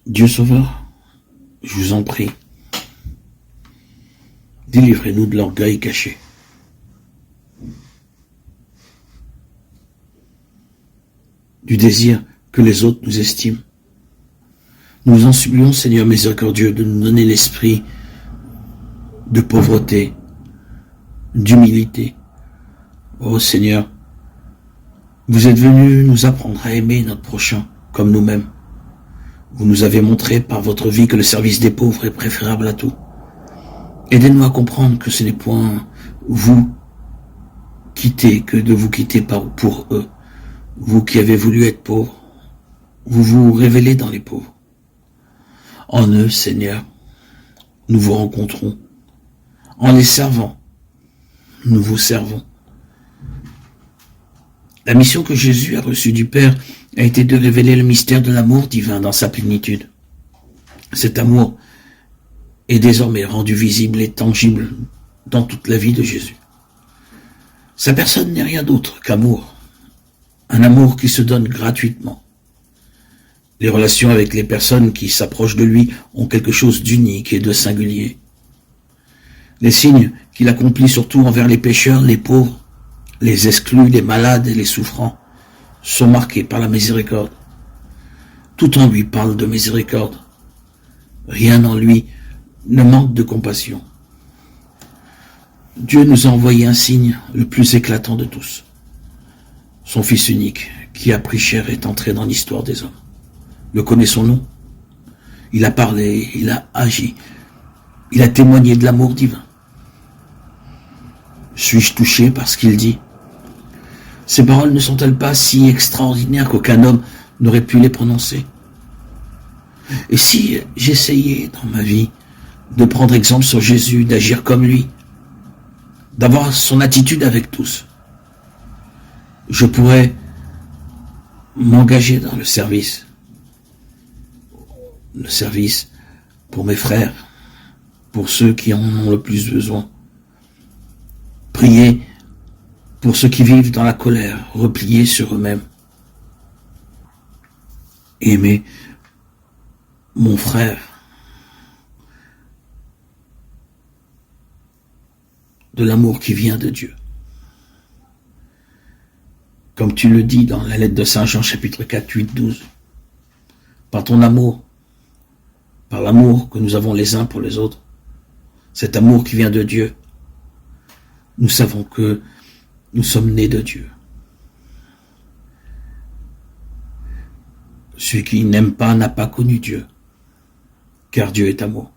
Dieu Sauveur, je vous en prie, délivrez-nous de l'orgueil caché. Du désir que les autres nous estiment. Nous vous en supplions, Seigneur miséricordieux, de nous donner l'esprit de pauvreté, d'humilité. Oh Seigneur, vous êtes venu nous apprendre à aimer notre prochain comme nous-mêmes. Vous nous avez montré par votre vie que le service des pauvres est préférable à tout. Aidez-nous à comprendre que ce n'est point vous quitter que de vous quitter pour eux. Vous qui avez voulu être pauvre, vous vous révélez dans les pauvres. En eux, Seigneur, nous vous rencontrons. En les servant, nous vous servons. La mission que Jésus a reçue du Père a été de révéler le mystère de l'amour divin dans sa plénitude. Cet amour est désormais rendu visible et tangible dans toute la vie de Jésus. Sa personne n'est rien d'autre qu'amour, un amour qui se donne gratuitement. Les relations avec les personnes qui s'approchent de lui ont quelque chose d'unique et de singulier. Les signes qu'il accomplit surtout envers les pécheurs, les pauvres, les exclus, les malades et les souffrants sont marqués par la miséricorde. Tout en lui parle de miséricorde. Rien en lui ne manque de compassion. Dieu nous a envoyé un signe le plus éclatant de tous. Son Fils unique, qui a pris chair, est entré dans l'histoire des hommes. Le connaissons-nous? Il a parlé, il a agi, il a témoigné de l'amour divin. Suis-je touché par ce qu'il dit? Ces paroles ne sont-elles pas si extraordinaires qu'aucun homme n'aurait pu les prononcer? Et si j'essayais dans ma vie de prendre exemple sur Jésus, d'agir comme lui, d'avoir son attitude avec tous, je pourrais m'engager dans le service pour mes frères, pour ceux qui en ont le plus besoin. Prier pour ceux qui vivent dans la colère, repliés sur eux-mêmes. Aimer mon frère de l'amour qui vient de Dieu. Comme tu le dis dans la lettre de Saint Jean, chapitre 4, 8, 12. Par ton amour, par l'amour que nous avons les uns pour les autres, cet amour qui vient de Dieu, nous savons que nous sommes nés de Dieu. Celui qui n'aime pas n'a pas connu Dieu, car Dieu est amour.